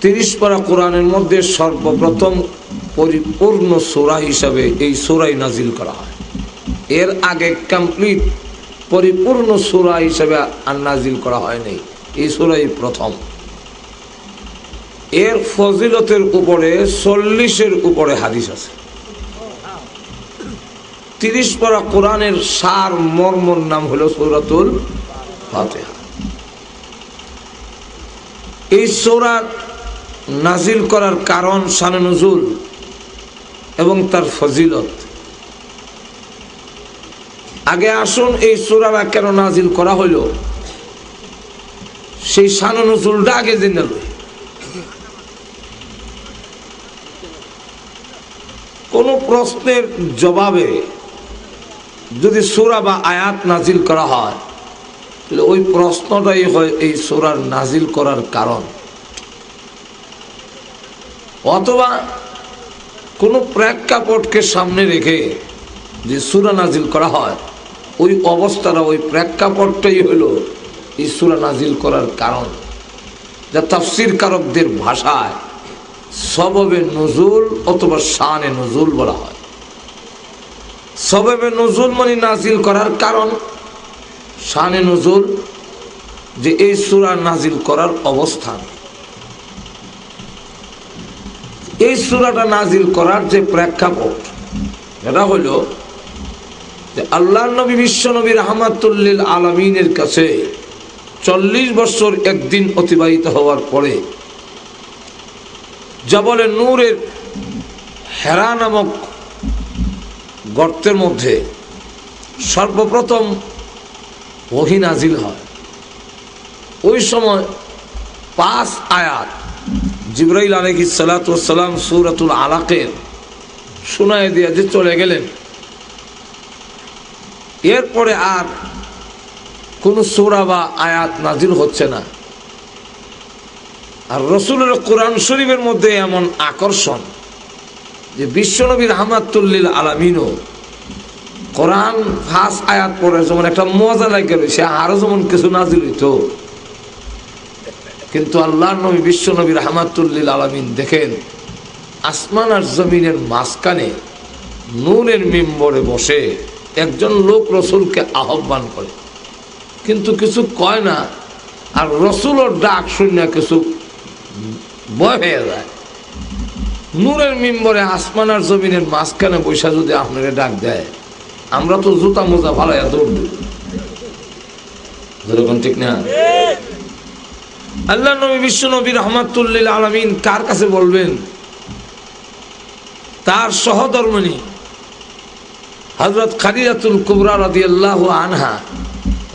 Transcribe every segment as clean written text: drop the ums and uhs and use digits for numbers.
30 পারা কোরআনের মধ্যে সর্বপ্রথম পরিপূর্ণ সূরা হিসাবে এই সূরাই নাজিল করা হয়। এর আগে কমপ্লিট পরিপূর্ণ সূরা হিসাবে আর নাজিল করা হয়নি, এই সূরাই প্রথম। এর ফজিলতের উপরে 40-এর উপরে হাদিস আছে। 30 পারা কোরআনের সার মর্মর নাম হলো সূরাতুল ফাতিহা। এই সূরা নাজিল করার কারণ, শানে নুজুল এবং তার ফজিলত। আগে আসুন এই সূরাটা কেন নাজিল করা হইল সেই শানে নুজুলটা আগে জেনে লই। কোন প্রশ্নের জবাবে যদি সূরা বা আয়াত নাজিল করা হয় তাহলে ওই প্রশ্নটাই হয় এই সূরার নাজিল করার কারণ। অথবা কোনো প্রেক্ষাপটকে সামনে রেখে যে সূরা নাজিল করা হয়, ওই অবস্থাটা, ওই প্রেক্ষাপটটাই হলো এই সূরা নাজিল করার কারণ, যা তাফসীর কারকদের ভাষায় সববে নুজুল অথবা শানে নুজুল বলা হয়। সববে নুজুল মানে নাজিল করার কারণ, শানে নুজুল যে এই সূরা নাজিল করার অবস্থান। এই সূরাটা নাজিল করার যে প্রেক্ষাপট, এটা হইল যে আল্লাহর নবী বিশ্ব নবী রাহমাতুল লিল আলামিনের কাছে 40 বছর একদিন অতিবাহিত হওয়ার পরে জবলে নূরের হেরা নামক গর্তের মধ্যে সর্বপ্রথম ওহী নাজিল হয়। ওই সময় 5 আয়াত জিবরাইল আলাইহিস সালাতু ওয়াস সালাম সূরাতুল আলাকের শোনায় দিয়ে যে চলে গেলেন। এরপরে আর কোন সূরা বা আয়াত নাজিল হচ্ছে না। আর রাসূলের কোরআন শরীফের মধ্যে এমন আকর্ষণ যে বিশ্বনবী রাহমাতুল লিল আলামিনও কোরআন 5 আয়াত পড়ে যেমন একটা মজা লাগে, সে আরো যেমন কিছু নাজিল হইতো। কিন্তু আল্লাহর নবী বিশ্ব নবী রাহমাতুল লিল আলামিন দেখেন আসমান আর জমিনের মাঝখানে নূরের মিম্বরে বসে একজন লোক রসুলকে আহ্বান করে, কিন্তু কিছু কয় না। আর রসুলের ডাক শুনে কিছু ভয় হয়ে যায়। নূরের মিম্বরে আসমান আর জমিনের মাঝখানে বৈশা যদি আপনাকে ডাক দেয়, আমরা তো জুতা মোজা ভালাইয়া দৌড় দেব, যেরকম ঠিক না? আল্লাহ নবী বিশ্ব নবী রাহমাতুল লিল আলামিন কার কাছে বলবেন? তার সহধর্মিণী হযরত খাদিজাতুল কুবরা রাদিয়াল্লাহু আনহা,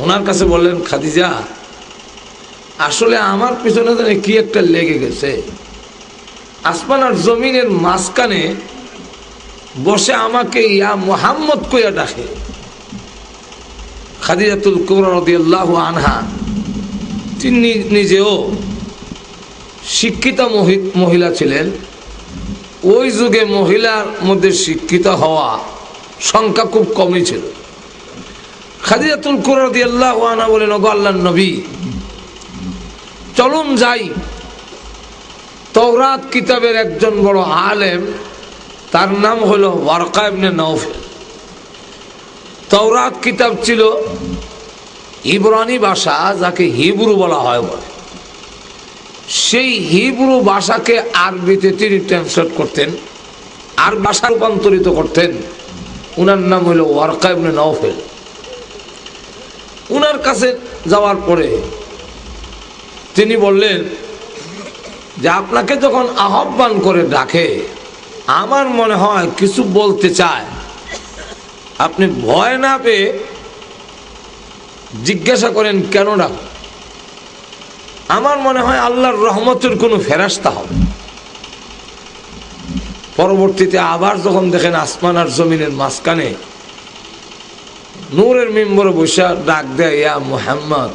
ওনার কাছে বললেন, খাদিজা, আসলে আমার পিছনে জানি কি একটা লেগে গেছে। আসমান আর জমিনের মাঝখানে বসে আমাকে ইয়া মুহাম্মদ কইয়া ডাকে। খাদিজাতুল কুবরা রাদিয়াল্লাহু আনহা তিনি নিজেও শিক্ষিতা মহিলা ছিলেন। ওই যুগে মহিলার মধ্যে শিক্ষিত হওয়া সংখ্যা খুব কমই ছিল। খাদিজাতুল কুবরা রাদিয়াল্লাহু আনহা বলেন, ওগো আল্লাহর নবী, চলুন যাই। তাওরাত কিতাবের একজন বড় আলেম, তার নাম হলো ওয়ারকা ইবনে নওফল। তাওরাত কিতাব ছিল ইব্রানি ভাষা, যাকে হিব্রু বলা হয় বলে। সেই হিব্রু ভাষাকে আরবিতে তিনি ট্রান্সলেট করতেন, আর ভাষা রূপান্তরিত করতেন। উনার নাম হলো ওয়ারকা ইবনে নওফল। উনার কাছে যাওয়ার পরে তিনি বললেন যে আপনাকে যখন আহ্বান করে ডাকে, আমার মনে হয় কিছু বলতে চায়। আপনি ভয় না পেয়ে জিজ্ঞাসা করেন কেন ডাক। আমার মনে হয় আল্লাহর রহমতের কোনো ফেরেশতা হবে। পরবর্তীতে আবার যখন দেখেন আসমান আর জমিনের মাঝখানে নূরের মিম্বরে বসে ডাক দেয়, ইয়া মুহাম্মদ।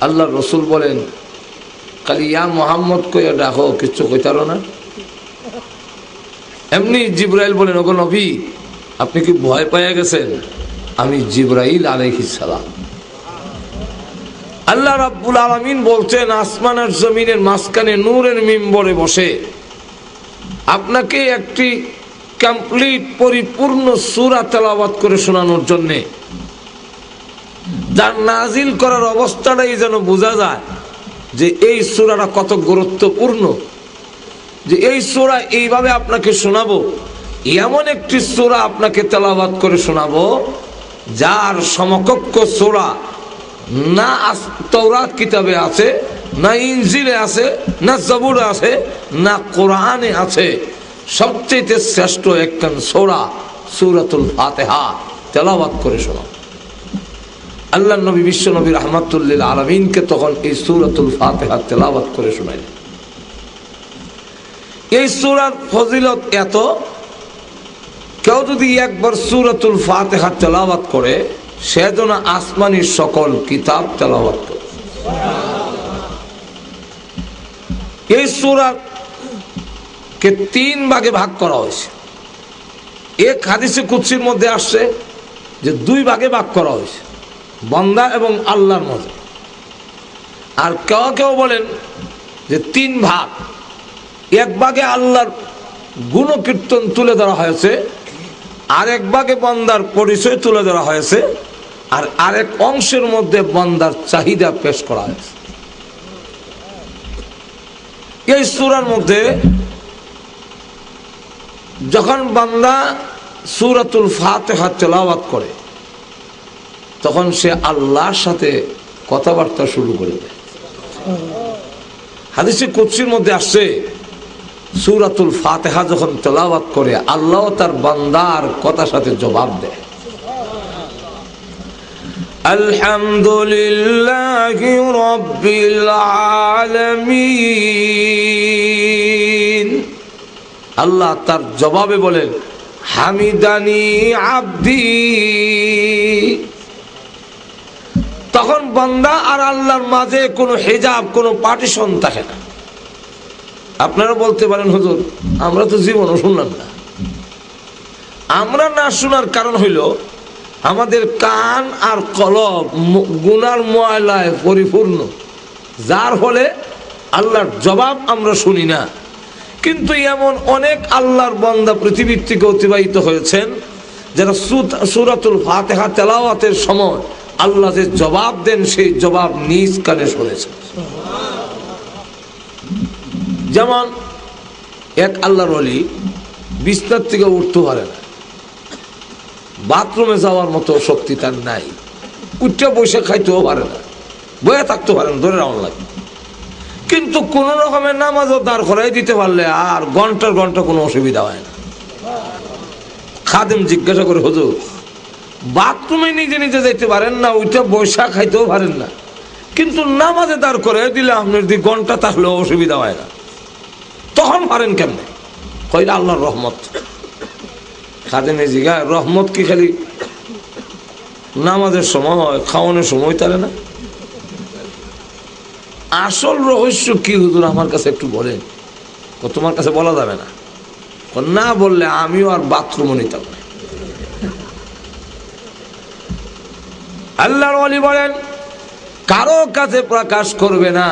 আল্লাহর রসুল বলেন, খালি ইয়া মুহাম্মদ কইয়া ডাকো, কিচ্ছু কইতারো না। এমনি জিবরাইল বলেন, ওগো নবী, আপনি কি ভয় পেয়ে গেছেন? আমি জিবরাইল আলাইহিস সালাম। আল্লাহ রাব্বুল আলামিন বলছেন আসমান আর জমিনের মাঝখানে নূরের মিম্বরে বসে আপনাকে একটি কমপ্লিট পরিপূর্ণ সূরা তেলাওয়াত করে শোনানোর জন্য, যার নাজিল করার অবস্থাটাই যেন বোঝা যায় যে এই সূরাটা কত গুরুত্বপূর্ণ, যে এই সূরা এইভাবে আপনাকে শোনাবো, এমন একটি সূরা আপনাকে তেলাওয়াত করে শোনাবো যার সমকক্ষ সূরা না তাওরাত কিতাবে আছে, না ইনজিলে আছে, না জবুরে আছে, না কোরআনে আছে। সবচেয়ে শ্রেষ্ঠ একখান সূরা সূরাতুল ফাতিহা তেলাওয়াত করে শোনাবো। আল্লাহ নবী বিশ্ব নবী রাহমাতুল লিল আলামিনকে তখন এই সূরাতুল ফাতিহা তেলাওয়াত করে শোনাইলেন। এই সূরার ফজিলত এত, কেউ যদি একবার সূরাতুল ফাতিহা তেলাওয়াত করে সে যেন আসমানি সকল কিতাব তেলাওয়াত করে। এই সূরাকে 3 ভাগে ভাগ করা হয়েছে। এক হাদিসে কুদসির মধ্যে আসছে যে 2 ভাগে ভাগ করা হয়েছে, বান্দা এবং আল্লাহর মধ্যে। আর কেউ কেউ বলেন যে 3 ভাগ। এক ভাগে আল্লাহর গুণকীর্তন তুলে ধরা হয়েছে, আরেক ভাগে বান্দার পরিচয় তুলে ধরা হয়েছে, আর আরেক অংশের মধ্যে বান্দার চাহিদা পেশ করা হয়েছে। এই সূরার মধ্যে যখন বান্দা সূরাতুল ফাতিহা তেলাওয়াত করে তখন সে আল্লাহর সাথে কথাবার্তা শুরু করে দেয়। হাদিসে কুদসির মধ্যে আসছে সূরাতুল ফাতিহা যখন তেলাওয়াত করে আল্লাহ তার বান্দার কথার সাথে জবাব দেয়। আলহামদুলিল্লাহি রাব্বিল আলামিন। আল্লাহ তার জবাবে বলেন হামিদানি আবদি। তখন বান্দা আর আল্লাহর মাঝে কোনো হিজাব, কোনো পার্টিশন থাকে না। আপনারা বলতে পারেন হুজুর আমরা তো জীবনও শুনলাম না। আমরা না শোনার কারণ হইল আমাদের কান আর কলব গুনার ময়লায় পরিপূর্ণ, যার ফলে আল্লাহর জবাব আমরা শুনি না। কিন্তু এমন অনেক আল্লাহর বান্দা পৃথিবীর থেকে অতিবাহিত হয়েছেন যারা সূরাতুল ফাতিহা তেলাওয়াতের সময় আল্লাহ যে জবাব দেন সেই জবাব নিজ কানে শুনেছেন। যেমন এক আল্লাহর ওলি বিছনার থেকে উঠতে পারে না, বাথরুমে যাওয়ার মতো শক্তি তার নাই, উঠে বসে খাইতেও পারে না, বয়ে থাকতে পারে না, ধরে রাউন্ড লাগে। কিন্তু কোন রকমের নামাজও দাঁড় করাই দিতে পারলে আর ঘন্টার ঘন্টা কোনো অসুবিধা হয় না। খাদেম জিজ্ঞাসা করে হুজুর বাথরুমে নিজে নিজে যাইতে পারেন না, উঠে বৈশা খাইতেও পারেন না, কিন্তু নামাজে দাঁড় করে দিলে আপনার যদি ঘন্টা থাকলেও অসুবিধা হয় না, তখন পারেন কেমনে? কইরা আল্লাহর রহমত। খাদেমে জিজ্ঞাসা রহমত কি খালি নামাজের সময় খাওয়ানোর সময় তারে না? আসল রহস্য কি হুজুর আমার কাছে একটু বলেন। তোমার কাছে বলা যাবে না, না বললে আমিও আর বাথরুমও নিতাম না। আল্লাহর ওলি বলেন কারো কাছে প্রকাশ করবে না।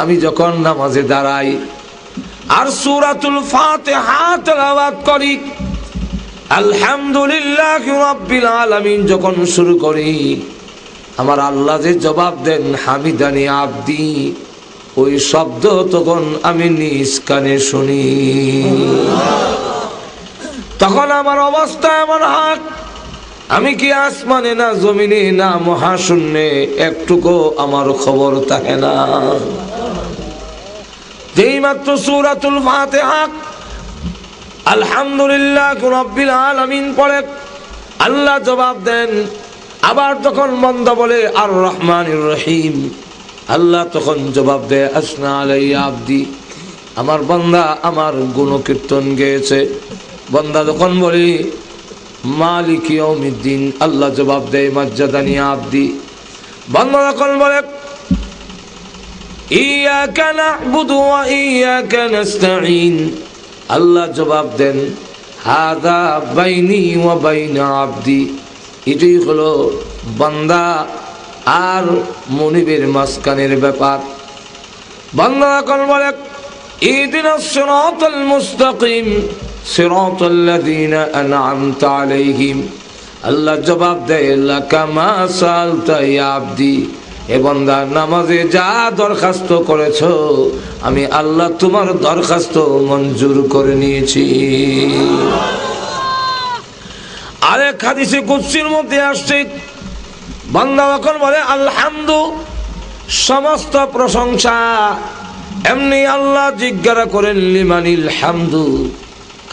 আমি যখন নামাজে দাঁড়াই আর সূরাতুল ফাতিহা তেলাওয়াত করি, আলহামদুলিল্লাহি রাব্বিল আলামিন যখন শুরু করি, আমার আল্লাহ যে জবাব দেন হামিদানি আবদি, ওই শব্দ তখন আমি নিজ কানে শুনি। তখন আমার অবস্থা এমন হয় আমি কি আসমানে না জমিনে না মহাশূন্যে, একটুকু আমার খবর থাকে না। যেই মাত্র সূরাতুল ফাতিহা আলহামদুলিল্লাহি রাব্বিল আলামিন পড়ে আল্লাহ জবাব দেন। আবার যখন বান্দা বলে আর রহমানির রহিম, আল্লাহ তখন জবাব দেয় আসনা আলাইয়া আবদি, আমার বান্দা আমার গুণকীর্তন গেয়েছে। বান্দা যখন বলি মালিক ইয়াউমিদ্দিন, আল্লাহ জবাব দেয় মাজ্জাদানি আবদি। বান্দা যখন বলে ইয়াকা না'বুদু ওয়া ইয়াকা নাস্তাঈন, আল্লাহ জবাব দেন হাযা বাইনি ওয়া বাইনা আবদি। এটাই হলো বান্দা আর মনিবের মাঝখানের ব্যাপার। বান্দা এখন বলে ইহদিনাস সিরাতাল মুস্তাকিম সিরাতাল লাযিনা আন'আমতা আলাইহিম। আল্লাহ জবাব দেয় লাকা মা সালতা ইয়া আবদি, হে বান্দা নামাজে যা দরখাস্ত করেছো আমি আল্লাহ তোমার দরখাস্ত মঞ্জুর করে নিয়েছি। আরেক হাদিসে কুদসির মধ্যে আসছে বান্দা যখন বলে আলহামদু, সমস্ত প্রশংসা, এমনি আল্লাহ জিজ্ঞাসা করেন লিমানিল হামদু,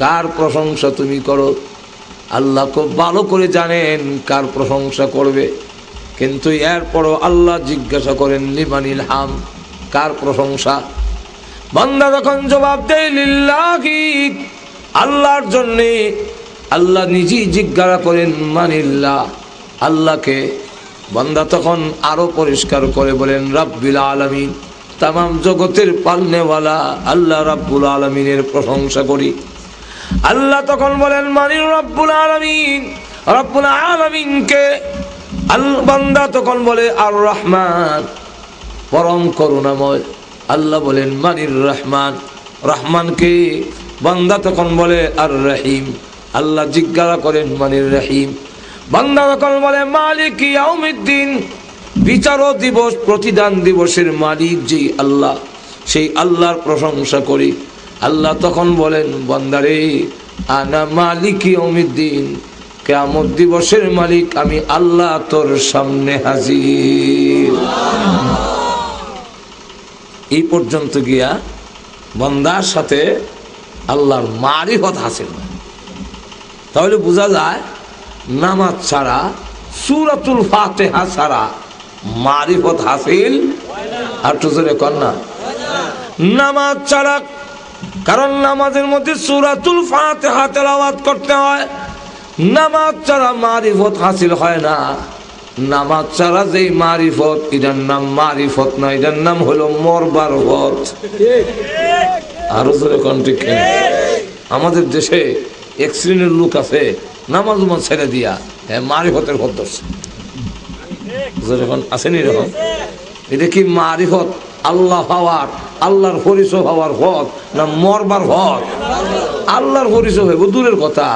কার প্রশংসা তুমি করো? আল্লাহ খুব ভালো করে জানেন কার প্রশংসা করবে, কিন্তু এরপরও আল্লাহ জিজ্ঞাসা করেন লিমানিল হাম, কার প্রশংসা? বান্দা যখন জবাব দেয় লিল্লাহি, আল্লাহর জন্যে, আল্লাহ নিজেই জিজ্ঞাসা করেন মানিল্লাহ, আল্লাহকে। বান্দা তখন আরো পরিষ্কার করে বলেন রাব্বিল আলামিন, তামাম জগতের পালনেওয়ালা আল্লাহ রাব্বুল আলামিনের প্রশংসা করি। আল্লাহ তখন বলেন মানির রাব্বুল আলামিন, রাব্বুল আলামিনকে। বান্দা তখন বলে আর রহমান, পরম করুণাময়। আল্লাহ বলেন মানির রহমান, রহমানকে। বান্দা তখন বলে আর রহিম, আল্লাহ জিজ্ঞাসা করেন মানির রহিম। বান্দা তখন বলে মালিক ইয়াউমিদ্দিন, বিচার দিবস প্রতিদান দিবসের মালিক যেই আল্লাহ, সেই আল্লাহর প্রশংসা করি। আল্লাহ তখন বলেন বান্দারে আনা মালিক ইয়াউমিদ্দিন, কিয়ামত দিবসের মালিক আমি আল্লাহ তোর সামনে হাজির। এই পর্যন্ত গিয়া বান্দার সাথে আল্লাহর মারিফত হাসিল। তাহলে বোঝা যায় নামাজ ছাড়া, সূরাতুল ফাতিহা ছাড়া মারিফত হাসিল আর তুজরে কন্যা নামাজ ছাড়া। কারণ নামাজের মধ্যে সূরাতুল ফাতিহা তেলাওয়াত করতে হয়, নামাজ ছাড়া মারিফত হাসিল হয় না। নামাজ ছাড়া যেই মারিফত, এটার নাম মারিফত না, এটার নাম হলো মরবার পথ। আরো জোরে কোন ঠিক? আমাদের দেশে এক শ্রেণীর লোক আছে নামাজ উমাজ ছেড়ে দিয়া মারিফতের পথ ধরছে। আসেনি এরকম? এটা কি মারিফত? আল্লাহ হওয়ার, আল্লাহর পরিচয় হওয়ার পথ না মরবার পথ? আল্লাহর পরিচয় হইব দূরের কথা,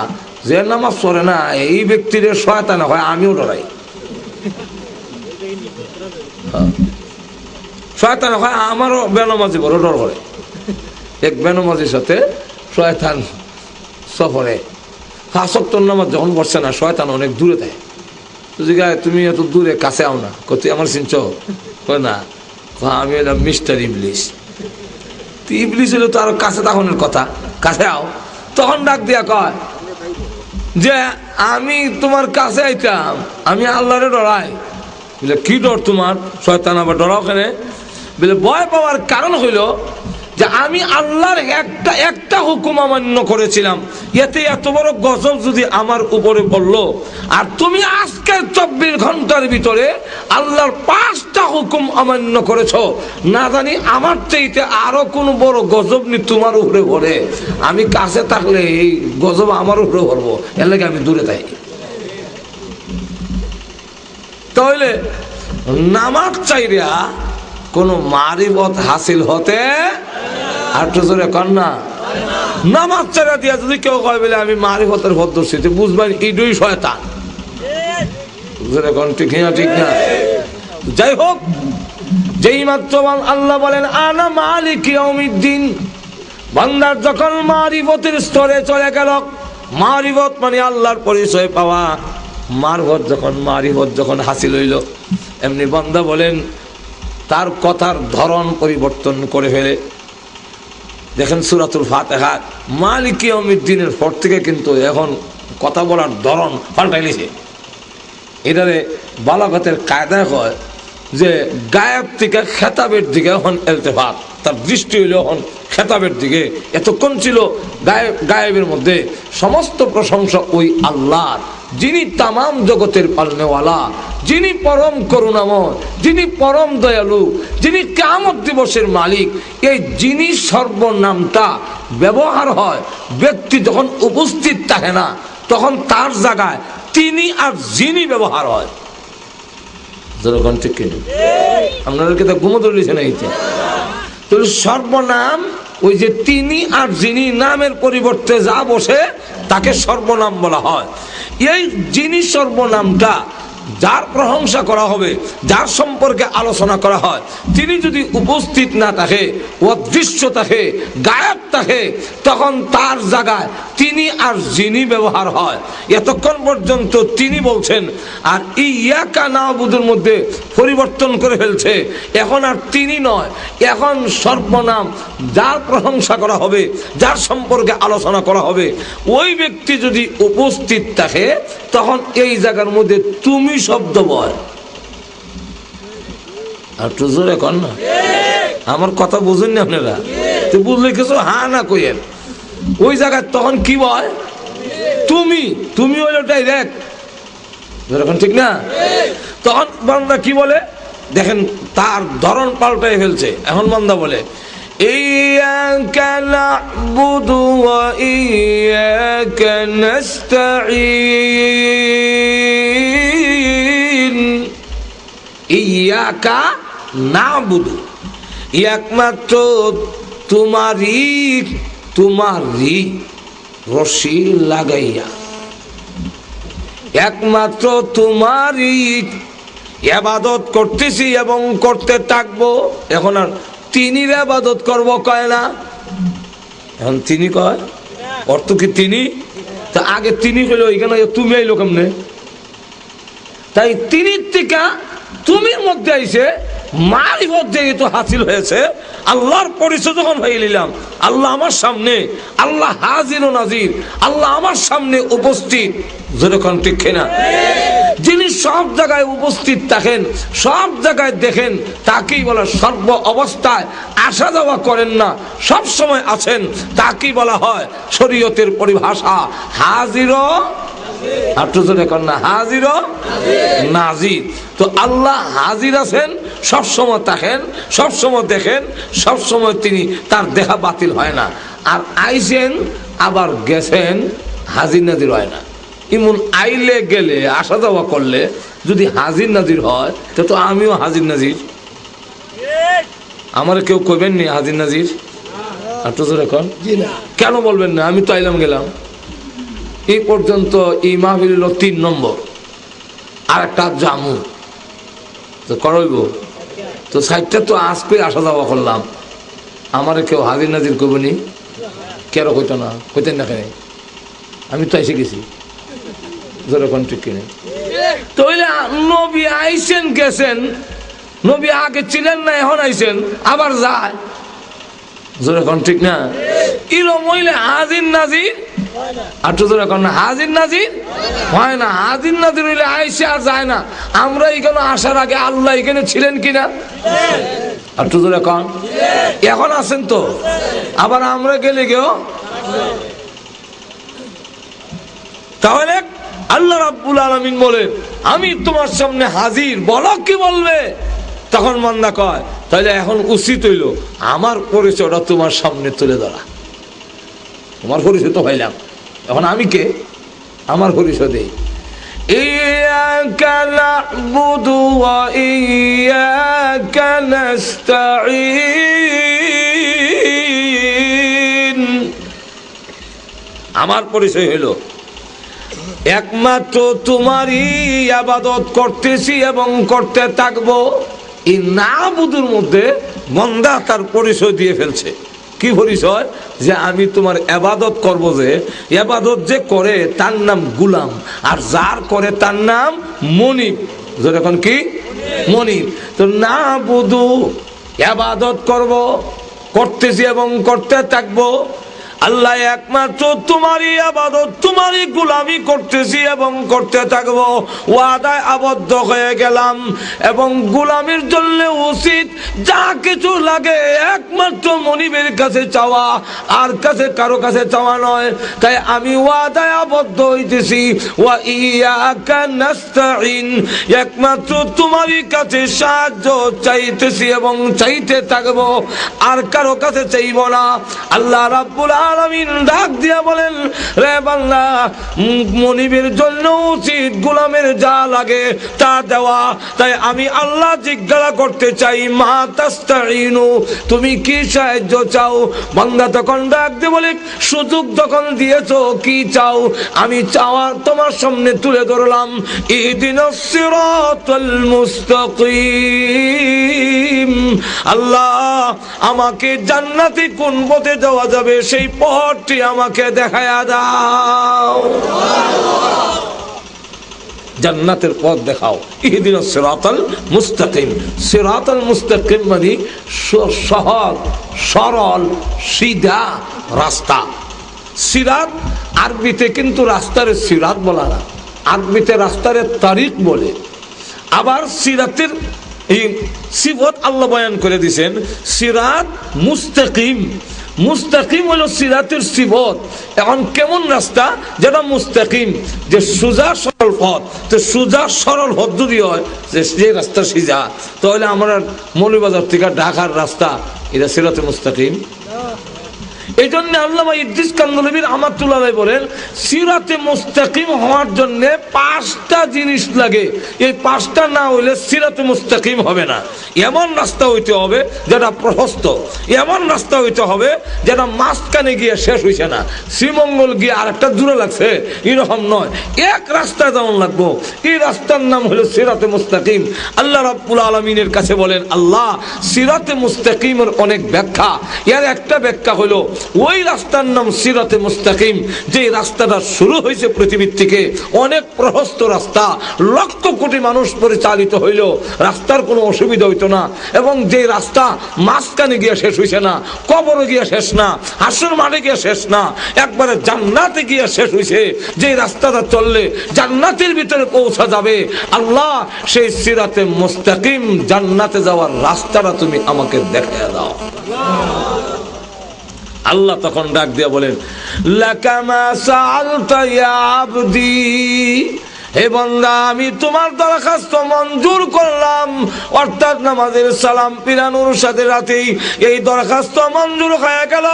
যে নামাজ পড়ে না এই ব্যক্তির শয়তান হয়, আমিও ডরাই। শয়তান হয়, আমারও বেনামাজি বড় ডর করে। এক বেনামাজির সাথে শয়তান সফরে 5 ওয়াক্ত নামাজ যখন পড়ছে না, শয়তান অনেক দূরে থাকে। তুমি এত দূরে, কাছে আও না। তুই আমার চিনছ? না, আমি এলাম মিস্টার ইবলিস। ইবলিস হলে তো আরো কাছে তখনের কথা, কাছে আও। তখন ডাক দিয়া কয় যে আমি তোমার কাছে আইতাম, আমি আল্লাহরে ডরাই। বলে কি ডর তোমার? শয়তান আবার ডরাও কেন? বলে ভয় পাওয়ার কারণ হইল যে আমি আল্লাহর একটা হুকুম অমান্য করেছিলাম, এতে এত বড় গজব যদি আমার উপরে পড়লো, আর তুমি আজকের 24 ঘন্টার ভিতরে আল্লাহর 5টা হুকুম অমান্য করেছো, না জানি আমার চাইতে আরো কোন বড় গজব নি তোমার উপরে পড়ে। আমি কাছে থাকলে এই গজব আমার উপরে পড়বো, এর লাগে আমি দূরে থাকি। তাহলে নামাজ চাইরা কোন মারিফত হাসিল হতে আর তো জোরে কন্যা নামাজ ছাড়া দিয়া যদি কেউ কয় বলে আমি মারিফতের পথ ধরছি, বুঝবেন ইডুই শয়তান। ঠিক না? ঠিক না? যাই হোক, যেই মাত্র আল্লাহ বলেন আনা মালিক ইয়াউমিদ্দিন, বান্দার যখন মারিফতের স্তরে চলে গেল, মারিফত মানে আল্লাহর পরিচয় পাওয়া, মারিফত যখন হাসিল হইল, এমনি বান্দা বলেন তার কথার ধরন পরিবর্তন করে ফেলে। দেখেন সূরাতুল ফাতিহা মালিক ইয়াউমিদ্দিনের পর থেকে কিন্তু এখন কথা বলার ধরন পাল্টাই নিছে। এটারে বালাগাতের কায়দায় হয় যে গায়েব থেকে খেতাবের দিকে এখন ইলতিফাত, তার দৃষ্টি হইল এখন খেতাবের দিকে। এতক্ষণ ছিল গায়েবের মধ্যে। সমস্ত প্রশংসা ওই আল্লাহর, যিনি তামাম জগতের পালনেওয়ালা, যিনি পরম করুণাময়, যিনি পরম দয়ালু, যিনি কিয়ামত দিবসের মালিক। এই যিনি সর্বনামটা ব্যবহার হয় ব্যক্তি যখন উপস্থিত থাকে না, তখন তার জায়গায় তিনি আর যিনি ব্যবহার হয়। যেরকম ঠিক কিনা আপনাদের কে ঘুমো ধরলিছে না এইটা। তাহলে সর্বনাম ওই যে তিনি আর যিনি নামের পরিবর্তে যা বসে তাকে সর্বনাম বলা হয়। এই যিনি সর্বনামটা যার প্রশংসা করা হবে, যার সম্পর্কে আলোচনা করা হয়, তিনি যদি উপস্থিত না থাকে, অদৃশ্য থাকে, গায়েব থাকে, তখন তার জায়গায় তিনি আর যিনি ব্যবহার হয়। এতক্ষণ পর্যন্ত তিনি বলছেন, আর ইয়াকা নাবুদুর মধ্যে পরিবর্তন করে ফেলছে। এখন আর তিনি নয়, এখন সর্বনাম যার প্রশংসা করা হবে, যার সম্পর্কে আলোচনা করা হবে, ওই ব্যক্তি যদি উপস্থিত থাকে তখন এই জায়গার মধ্যে তুমি শব্দ বয়। আর তো জোরে কর না, আমার কথা বুঝেন না আপনারা? তো বুঝলে কিছু হ্যাঁ না কইেন। ওই জায়গায় তখন কি বয়? তুমি। তুমি হইল ডাইরেক্ট, এখন ঠিক না? তখন বান্দা কি বলে দেখেন, তার ধরন পাল্টাই ফেলছে। এখন বান্দা বলে ইয়্যাকা না'বুদু ওয়া ইয়্যাকা নাস্তাঈন। ইয়াকা না'বুদু, একমাত্র তোমারই রশি লাগাইয়া, একমাত্র তোমারই ইবাদত করতেছি এবং করতে থাকবো। এখন আর তিনির ইবাদত করব কয় না, এখন তিনি কয়। অর্থ কি তিনি? তা আগে তিনি কইলো, এখানে তুমি আইলো কেমনে? তাই তিনির থেকে তুমির মধ্যে আইছে, মারিফত যেহেতু হাসিল হয়েছে, আল্লাহর পরিচয় যখন হয়ে নিলাম, আল্লাহ আমার সামনে, আল্লাহ হাজির ও নাজির, আল্লাহ আমার সামনে উপস্থিত। যেরকম ঠিক কিনা? যিনি সব জায়গায় উপস্থিত থাকেন, সব জায়গায় দেখেন, তাকেই বলা সর্ব অবস্থায় আসা যাওয়া করেন না, সব সময় আছেন, তাকেই বলা হয় শরীয়তের পরিভাষা হাজির আর তো দেখেন না, হাজির নাজির। তো আল্লাহ হাজির আছেন, সবসময় থাকেন, সবসময় দেখেন, সবসময় তিনি, তার দেখা বাতিল হয় না। আর আইছেন আবার গেছেন, হাজির নাজির হয় না। এমন আইলে গেলে আসা যাওয়া করলে যদি হাজির নাজির হয়, তো আমিও হাজির নাজির। আমার কেউ কইবেন নি হাজির নাজির? আর তো এখন কেন বলবেন না? আমি তো আইলাম গেলাম। এই পর্যন্ত এই মাহফিল হলো 3 নম্বর, আর একটা জামু তো করইব। তো 60টা তো আজকে আসা যাওয়া করলাম, আমার কেউ হাজির নাজির করবনি? কেন কইতো না? কইতেন না কেন? আমি তো এসে গেছি। যেরকম ঠিক কিনে তো নবী আইসেন গেছেন, নবী আগে ছিলেন না, এখন আইসেন আবার যায়। যেরকম ঠিক না? এরকম হইলে হাজির নাজির আর তো যেরকম না, হাজির নাজির হয় না। হাজির নাজির হইলে আইসে আর যায় না। আমরা এখানে আসার আগে আল্লাহ এখানে ছিলেন কিনা? আর তো যেরকম এখন আছেন তো, আবার আমরা গেলে গেও। তাহলে আল্লাহ রাব্বুল আলামিন বলে, আমি তোমার সামনে হাজির, বলো কি বলবে? তখন বান্দা কয়, তাহলে এখন উচিত হইল আমার পরিচয়টা তোমার সামনে তুলে ধরা। তোমার পরিচয় তো পাইলাম, এখন আমি কে? আমার পরিচয় দেই। ইয়াকা না'বুদু ওয়া ইয়াকা নাস্তাঈন। আমার পরিচয় হইল একমাত্র তোমারই ইবাদত করতেছি এবং করতে থাকবো। এই নাবুদুর মধ্যে বান্দা তার পরিচয় দিয়ে ফেলছে। কি পরিচয়? যে আমি তোমার ইবাদত করব। যে ইবাদত যে করে তার নাম গুলাম, আর যার করে তার নাম মনিব। যখন কি মনিব। তো নাবুদু ইবাদত করব, করতেছি এবং করতে থাকবো। আল্লাহ একমাত্র তোমারই ইবাদত, তোমারই গোলামি করতেছি এবং করতে থাকবো। ওয়াদায় আবদ্ধ হয়ে গেলাম এবং গোলামির জন্য উচিত যা কিছু লাগে একমাত্র মনিবের কাছে চাওয়া, আর কাছে কারো কাছে চাওয়া নয়। তাই আমি ওয়াদায় আবদ্ধ হইতেছি। ওয়া ইয়াকা নাস্তাঈন, একমাত্র তোমারই কাছে সাহায্য চাইতেছি এবং চাইতে থাকবো, আর কারো কাছে চাইব না। আল্লাহ রাব্বুল আলামিন ডাক দিয়া বলেন, রে বান্দা, মনিবের জন্য উচিত গোলামের যা লাগে তা দেওয়া। তাই আমি আল্লাহ জিজ্ঞাসা করতে চাই, মা তাস্তাইনু, তুমি কি সাহায্য চাও? বান্দা তখন ডাক দিয়ে বলে, সুযোগ তখন দিয়েছো, কি চাও? আমি চাওয়া তোমার সামনে তুলে ধরলাম, ইহদিনাস সিরাতাল মুস্তাকিম। আল্লাহ, আমাকে জান্নাতে কোন পথে যাওয়া যাবে সেই পথটি আমাকে দেখায়া দাও। জান্নাতের পথ দেখাও। ইহদিনাস সিরাতাল মুস্তাকিম। সিরাতাল মুস্তাকিম মানে সহজ সরল সিধা রাস্তা। সিরাত আরবিতে কিন্তু রাস্তার সিরাত বলা না, আরবিতে রাস্তার তারিক বলে। আবার সিরাতের এই সিফত আল্লাহ বয়ান করে দিয়েছেন, সিরাত মুস্তাকিম। মুস্তাকিম হলো সিরাতের সিফত। এখন কেমন রাস্তা? যেটা মুস্তাকিম, যে সোজা সরল পথ। তো সোজা সরল পথ যদি হয়, যে রাস্তা সিজা, তাহলে আমরা মৌলভীবাজার থেকে ঢাকার রাস্তা, এটা সিরাতে মুস্তাকিম। এই জন্য আল্লামা ইদ্রিস কান্দহলবী রাহমাতুল্লাহ আলাইহি বলেন, সিরাতে মুস্তাকিম হওয়ার জন্য 5টা জিনিস লাগে। এই 5টা না হইলে সিরাতে মুস্তাকিম হবে না। এমন রাস্তা হইতে হবে যেটা প্রশস্ত, এমন রাস্তা হইতে হবে যেটা মাঝখানে গিয়ে শেষ হইছে না, শ্রীমঙ্গল গিয়ে আরেকটা দূরে লাগছে, এরকম নয়, এক রাস্তা যেমন লাগবো। এই রাস্তার নাম হলো সিরাতে মুস্তাকিম। আল্লাহ রাব্বুল আলামিনের কাছে বলেন, আল্লাহ, সিরাতে মুস্তাকিমের অনেক ব্যাখ্যা, এর একটা ব্যাখ্যা হলো ওই রাস্তার নাম সিরাতে মুস্তাকিম যে রাস্তাটা শুরু হয়েছে পৃথিবীর থেকে, অনেক প্রশস্ত রাস্তা, লক্ষ কোটি মানুষ পরিচালিত হইল, রাস্তার কোনো অসুবিধা হইতো না। এবং যে রাস্তা মাঝখানে গিয়ে শেষ হইছে না, কবরে গিয়ে শেষ না, হাসর মাঠে গিয়ে শেষ না, একবারে জান্নাতে গিয়ে শেষ হইছে, যে রাস্তাটা চললে জান্নাতের ভিতরে পৌঁছা যাবে। আল্লাহ, সেই সিরাতে মুস্তাকিম জান্নাতে যাওয়ার রাস্তাটা তুমি আমাকে দেখিয়ে দাও। আল্লাহ তখন ডাক দিয়া বলেন, লাকা মা সাআলতা ইয়া আবদি, হে বান্দা, আমি তোমার দরখাস্ত মঞ্জুর করলাম। অর্থাৎ নামাজের সালাম পিরানোর সাথে রাতেই এই দরখাস্ত মঞ্জুর হয়ে গেল।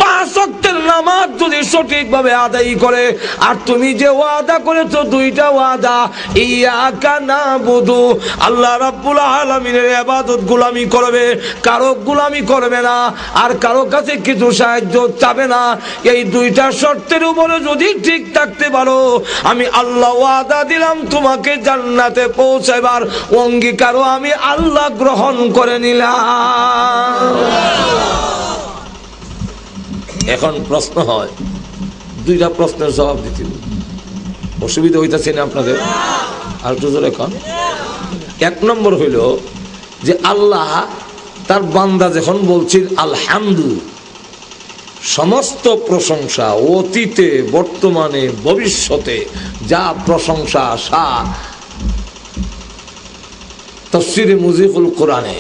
5 ওয়াক্তের নামাজ যদি সঠিকভাবে আদায় করে, আর তুমি যে ওয়াদা করেছো 2টা ওয়াদা, ইয়াকা নাবুদু, আল্লাহ রাব্বুল আলামিনের ইবাদত গোলামি করবে, কারো গোলামি করবে না, আর কারো কাছে কিছু সাহায্য চাবে না। এই 2টা শর্তের উপরে যদি ঠিক থাকতে পারো, আমি আল্লাহ ওয়াদা দিলাম তোমাকে জান্নাতে পৌঁছাবার অঙ্গীকারও আমি আল্লাহ গ্রহণ করে নিলাম। এখন প্রশ্ন হয়, 2টা প্রশ্নের জবাব দিতে অসুবিধা হইতেছে না আপনাদের? আর তো এখন 1 নম্বর হইল যে আল্লাহ তার বান্দা যখন বলছেন আলহামদু, সমস্ত প্রশংসা অতীতে বর্তমানে ভবিষ্যতে যা প্রশংসা আসা, তাফসীরে মুজিবুল কোরআনে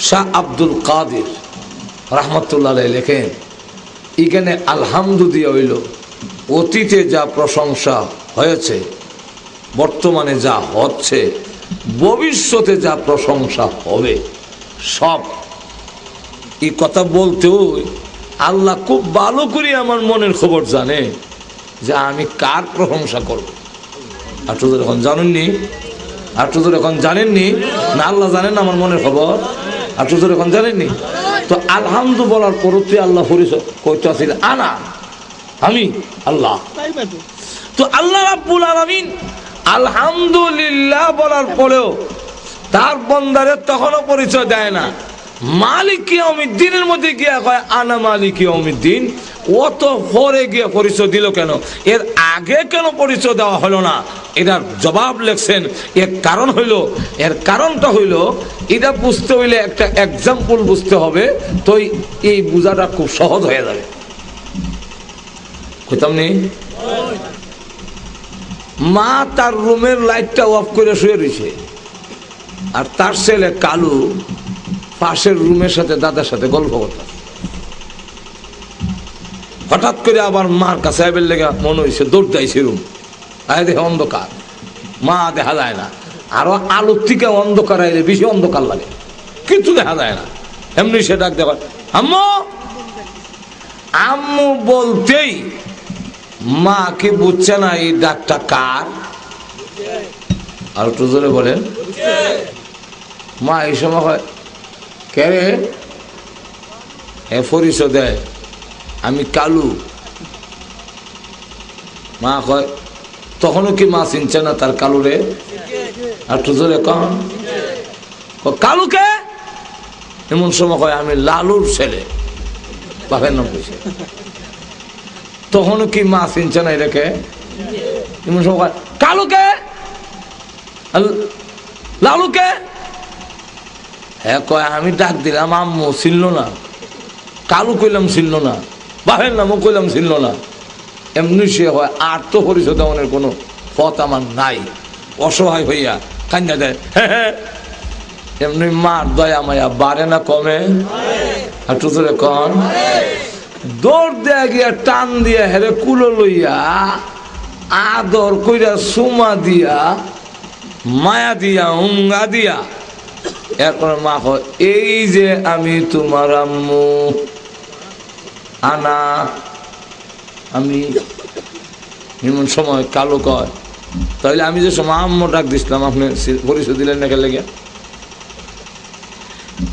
শাহ আব্দুল কাদের রাহমাতুল্লাহ আলাইহি লেখেন, এখানে আলহামদু দিয়ে হইল অতীতে যা প্রশংসা হয়েছে, বর্তমানে যা হচ্ছে, ভবিষ্যতে যা প্রশংসা হবে, সব। এই কথা বলতেও আল্লাহ খুব ভালো করে আমার মনের খবর জানে যে আমি কার প্রশংসা করব। আপনারা এখন জানেননি? আপনারা এখন জানেননি না? আল্লাহ জানেন আমার মনের খবর? আপনারা এখন জানেননি? তো আলহামদু বলার পরও তুই আল্লাহ পরিচয় কইতে আসিল, আনা, আমি আল্লাহ। তো আল্লাহ রাব্বুল আলামিন আলহামদুলিল্লাহ বলার পরেও তার বান্দারে তখনও পরিচয় দেয় না। মালিক ইয়াউমিদ্দিনের মধ্যে গিয়া কয় আনা মালিক ইয়াউমিদ্দিন, অত পরে গিয়ে পরিচয় দিল কেন? এর আগে কেন পরিচয় দেওয়া হলো না? এটার জবাব লেখছেন, এর কারণ হইল, এর কারণটা হইল, এটা বুঝতে হইলে একটা এক্সাম্পল বুঝতে হবে, তো এই বোঝাটা খুব সহজ হয়ে যাবে। কইতাম নি? মা তার রুমের লাইটটা অফ করে শুয়ে রয়েছে, আর তার ছেলে কালু পাশের রুমের সাথে দাদার সাথে গল্প করতাম। হঠাৎ করে আবার মার কাছে আইবের লেগে মনে হয়েছে, দৌড় যাইছে রুম, আয় দেখে অন্ধকার, মা দেখা যায় না। আরো আলোর থেকে অন্ধকার আইলে বেশি অন্ধকার লাগে, কিছু দেখা যায় না। এমনি সে ডাক দেখ, আম্মু আম্মু বলতেই মা কি বুঝছে না এই ডাকটা কার? আর একটু জোরে বলেন। মা এই সময় হয় কে রে? হ্যাঁ পরিচয় দেয়, আমি কালু। মা কয় তখনও কি মা চিনছে না তার কালু রে? আর একটু জোরে কন। কালুকে এমন সময় কয় আমি লালুর ছেলে, বাপের নাম কইছে। তখনও কি মা চিনছে না এটাকে? এমন সময় কয় কালুকে, লালুকে। হ্যাঁ কয় আমি ডাক দিলাম, আম্মু ছিল না, কালু কইলাম ছিল না, বাপের নামও কইলাম ছিল না। এমনি সে হয় আর তো পরিচয় দেওয়ানের কোনো পথ আমার নাই। অসহায় হইয়া কান্না দেয়। হ্যাঁ এমনি মার দয়া মায়া বাড়ে না কমে? একটু ধরে কন। দৌড় দেয়া গিয়া টান দিয়া হেরে কুলো লইয়া আদর কইরা সুমা দিয়া মায়া দিয়া হুঙ্গা দিয়া এরপর মা কয় এই যে আমি তোমার আম্মু, আনা আমি। এমন সময় কালো কয় তাহলে আমি যে সময় আম্মু ডাক দিছিলাম আপনি পরিচয় দিলেন না কেন লেগে?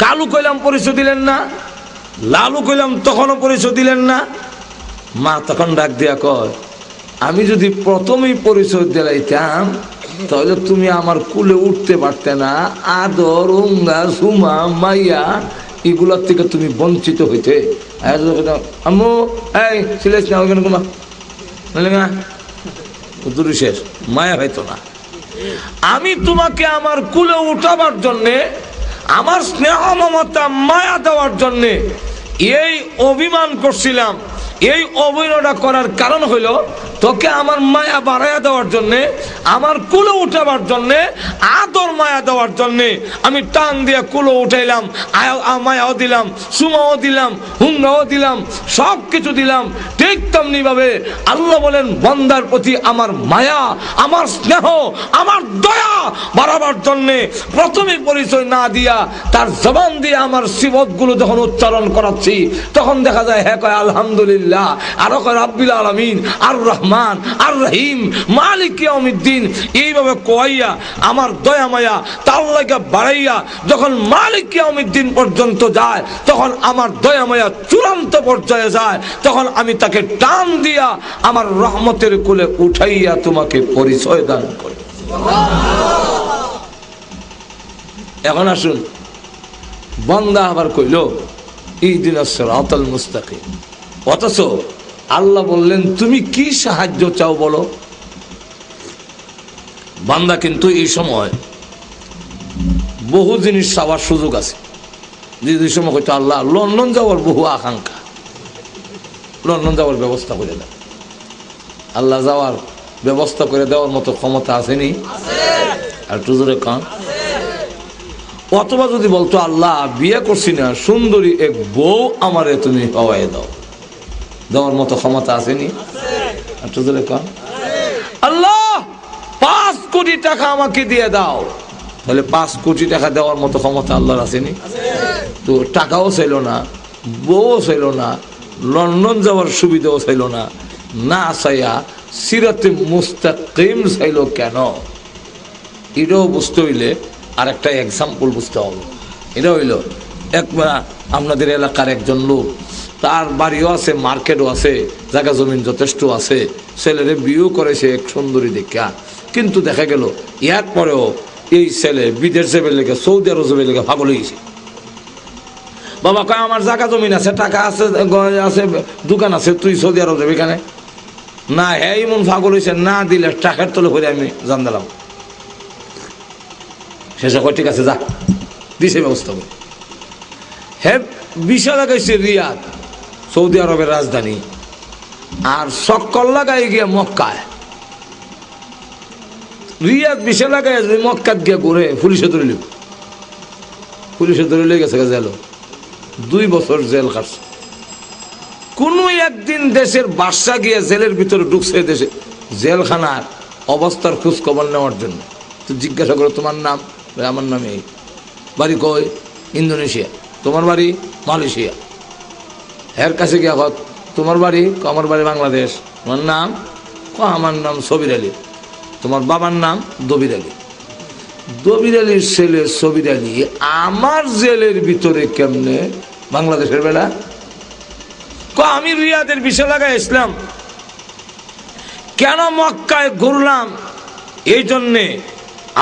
কালু কইলাম পরিচয় দিলেন না, লালু কইলাম তখনও পরিচয় দিলেন না। মা তখন ডাক দিয়া কয় আমি যদি প্রথমেই পরিচয় দিলাইতাম তাহলে তুমি আমার কুলে উঠতে পারতে না, আদর উঙ্গা সুমা মাইয়া এগুলোর থেকে তুমি বঞ্চিত হইতে। আম্মু এই ছিলেছ না ওইখানে ঘুমা না দূরে শেষ, মায়া হইতো না। আমি তোমাকে আমার কুলে উঠাবার জন্যে, আমার স্নেহ মমতা মায়া দেওয়ার জন্যে এই অভিমান করছিলাম। এই অভিনয়টা করার কারণ হইল তোকে আমার মায়া বাড়াইয়া দেওয়ার জন্যে, আমার কুলো উঠাবার জন্যে, আদর মায়া দেওয়ার জন্যে আমি টান দিয়ে কুলো উঠাইলাম, মায়াও দিলাম, সুমাও দিলাম, হুঙ্গাও দিলাম, সব কিছু দিলাম। ঠিক তেমনি ভাবে আল্লাহ বলেন বান্দার প্রতি আমার মায়া, আমার স্নেহ, আমার দয়া বাড়াবার জন্যে প্রথমে পরিচয় না দিয়া তার জবান দিয়ে আমার সিফতগুলো যখন উচ্চারণ করাচ্ছি তখন দেখা যায় হ্যাঁ কয় আলহামদুলিল্লাহ, আরো কয় রাব্বিল আলামিন, আর রহমান, আর রহিম, মালিক ইয়াউমিদ্দিন। এইভাবে কইয়া আমার দয়া মায়া তার লাগা বাড়াইয়া যখন মালিক ইয়াউমিদ্দিন পর্যন্ত যায় তখন আমার দয়া মায়া চূড়ান্ত পর্যায়ে যায়, তখন আমি তাকে টান দিয়া আমার রহমতের কোলে উঠাইয়া তোমাকে পরিচয় দান করি। এখন আসুন বান্দা আবার কইল ইহদিনাস সিরাতাল মুস্তাকিম, অথচ আল্লাহ বললেন তুমি কি সাহায্য চাও বলো। বান্দা কিন্তু এই সময় বহু জিনিস চাওয়ার সুযোগ আছে। যে সময় হয়তো আল্লাহ লন্ডন যাওয়ার বহু আকাঙ্ক্ষা, লন্ডন যাওয়ার ব্যবস্থা করে দেয়। আল্লাহ যাওয়ার ব্যবস্থা করে দেওয়ার মতো ক্ষমতা আসেনি? আর টুজুরে কান। অথবা যদি বলতো আল্লাহ বিয়ে করছি না, সুন্দরী এক বউ আমারে তুমি হওয়াই দাও, দেওয়ার মতো ক্ষমতা আসেনি? আর টুজুরে কান। আল্লাহ 5 কোটি টাকা আমাকে দিয়ে দাও, তাহলে 5 কোটি টাকা দেওয়ার মতো ক্ষমতা আল্লাহর আসেনি? তো টাকাও চাইল না, বউও চাইল না, লন্ডন যাওয়ার সুবিধাও চাইল না, না চাইয়া সিরাতে মুস্তাকিম চাইল কেন? এটাও বুঝতে হইলে আর একটা এক্সাম্পল বুঝতে হবে। এটা হইল একবার আপনাদের এলাকার একজন লোক, তার বাড়িও আছে, মার্কেটও আছে, জায়গা জমিন যথেষ্ট আছে, ছেলেরে বিয়েও করেছে এক সুন্দরী দেখা। কিন্তু দেখা গেল এর পরেও এই ছেলে বিদেশ যাবে লেগে, সৌদি আরব যাবে লেগে পাগল হয়ে গেছে। বাবা কয় আমার জায়গা জমিন আছে, টাকা আছে, আছে, দোকান আছে, তুই সৌদি আরব যাবি এখানে না? হ্যাঁ এমন পাগল হয়েছে, না দিলে টাকার তলে করে আমি জান দিলাম। শেষে কয় ঠিক আছে যা, দিছে ব্যবস্থা করে। হ্যাঁ ভিসা লাগাইছে রিয়াদ, সৌদি আরবের রাজধানী, আর চক্কর লাগাই গিয়ে মক্কায়। রিয়াদ ভিসা লাগাই মক্কাত গিয়ে ঘুরে পুলিশে ধরে লিব, পুলিশে ধরে লেগে গেছে জেল, 2 বছর জেল কাটছে। কোন একদিন দেশের বাদশা গিয়ে জেলের ভিতরে ঢুকছে, দেশে জেলখানার অবস্থার খোঁজ খবর নেওয়ার জন্য। তো জিজ্ঞাসা করো তোমার নাম? আমার নাম এই। বাড়ি কই? ইন্দোনেশিয়া। তোমার বাড়ি? মালয়েশিয়া। এর কাছে গিয়া তোমার বাড়ি? আমার বাড়ি বাংলাদেশ। তোমার নাম? আমার নাম সবির আলী। তোমার বাবার নাম? দবির আলী। দবির আলীর ছেলে সবির আলী আমার জেলের ভিতরে কেমনে বাংলাদেশের বেলা? আমি রিয়াদের বিষয় লাগাই ইসলাম, কেন মক্কায় ঘুরলাম, এই জন্যে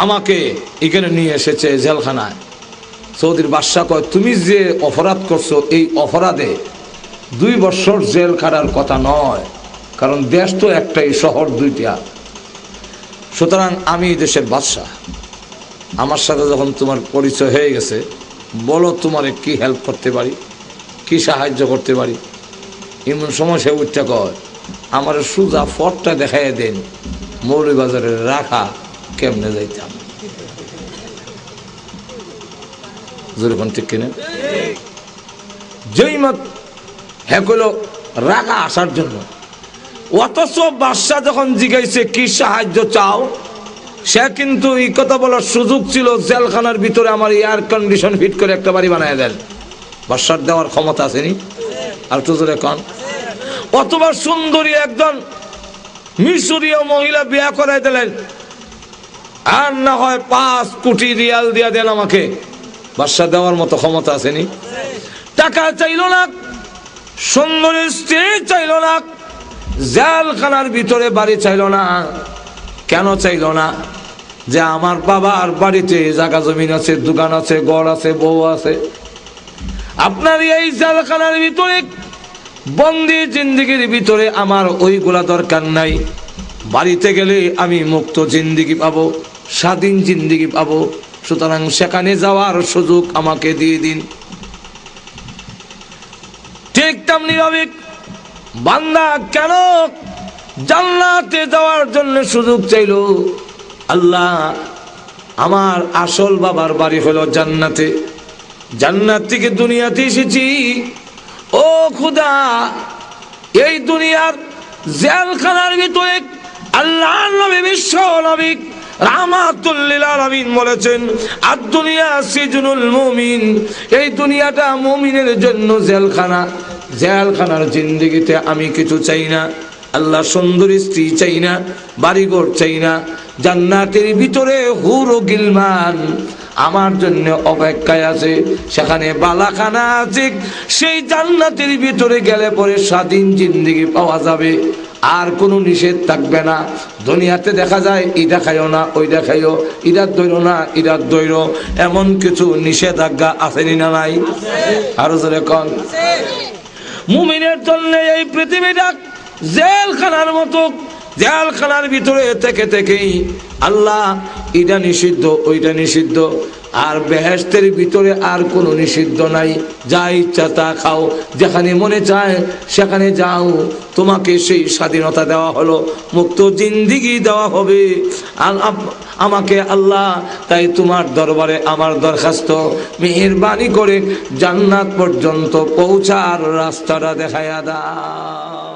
আমাকে এখানে নিয়ে এসেছে জেলখানায়। সৌদির বাদশা কয়, তুমি যে অপরাধ করছো এই অপরাধে 2 বছর জেল খাটার কথা নয়, কারণ দেশ তো একটাই, শহর 2টা। সুতরাং আমি এই দেশের বাদশা, আমার সাথে যখন তোমার পরিচয় হয়ে গেছে, বলো তোমারে কি হেল্প করতে পারি, কি সাহায্য করতে পারি। এমন সময় সে উঠটা কয়, আমার সুজা ফটটা দেখাই দেন, মৌলভীবাজারে রাখা কেমনে যাইতাম। যেরকম ঠিক কিনা? যেই মত হ্যাঁ কইল রাখা আসার জন্য। অথচ বাদশা যখন জিজ্ঞাসে কি সাহায্য চাও, সে কিন্তু এই কথা বলার সুযোগ ছিল, জেলখানার ভিতরে আমার এয়ার কন্ডিশন ফিট করে একটা বাড়ি বানায় দেন। বাদশার দেওয়ার ক্ষমতা আসেনি? আর তো জোরে কন। অথবা সুন্দরী একজন মিশরীয় মহিলা বিয়ে করাই দিলেন, আর না হয় 5 কোটি রিয়াল দিয়া দেন আমাকে। বাদশা দেওয়ার মতো ক্ষমতা আসেনি? টাকা চাইল না, সুন্দরী স্ত্রী চাইল না, জেলখানার ভিতরে বাড়ি চাইল না। কেন চাইল না? যে আমার বাবার বাড়িতে জায়গা জমিন আছে, দোকান আছে, ঘর আছে, বউ আছে। আপনার এই জেলখানার ভিতরে বন্দি জিন্দিগির ভিতরে আমার ওইগুলা দরকার নাই। বাড়িতে গেলে আমি মুক্ত জিন্দিগি পাবো, স্বাধীন জিন্দিগি পাবো। সুতরাং সেখানে যাওয়ার সুযোগ আমাকে দিয়ে দিন। ঠিক তেমনি ভাবে বান্দা কেন জান্নাতে যাওয়ার জন্য সুযোগ চাইল? আল্লাহ, আমার আসল বাবার বাড়ি হলো জান্নাতে, জান্নাত থেকে দুনিয়াতে এসেছি। ও খুদা, এই দুনিয়ার জেলখানার ভিতরে আল্লাহর নবী বিশ্ব নবী রাহমাতুল লিল আলামিন বলেছেন, আদ-দুনিয়া সিজনুল মুমিন। এই দুনিয়াটা মুমিনের জন্য জেলখানা। জেলখানার জিন্দেগিতে আমি কিছু চাই না। আল্লাহ সুন্দরী স্ত্রী চাই না, বাড়িঘর চাই না। জান্নাতের ভিতরে হুর ও গিলমান আমার জন্য অপেক্ষায় আছে, সেখানে বালাখানা আছে। সেই জান্নাতের ভিতরে গেলে পরে স্বাধীন জিন্দেগি পাওয়া যাবে, আর কোনো নিষেধ থাকবে না। দুনিয়াতে দেখা যায় এটা খাইও না, ওইটা খাইও, ইরাত দৈর না, ইরাত দৈর, এমন কিছু নিষেধাজ্ঞা আসেনি না নাই? আরো জোরে কন। মুমিনের জন্য এই পৃথিবীটা জেলখানার মতো। জেলখানার ভিতরে থেকে থেকেই আল্লাহ এটা নিষিদ্ধ, ওইটা নিষিদ্ধ। আর বেহেশতের ভিতরে আর কোনো নিষিদ্ধ নাই। যা ইচ্ছা তা খাও, যেখানে মনে চায় সেখানে যাও। তোমাকে সেই স্বাধীনতা দেওয়া হলো, মুক্ত জিন্দিগি দেওয়া হবে। আমাকে আল্লাহ তাই তোমার দরবারে আমার দরখাস্ত, মেহেরবানি করে জান্নাত পর্যন্ত পৌঁছার রাস্তাটা দেখায়া দাও।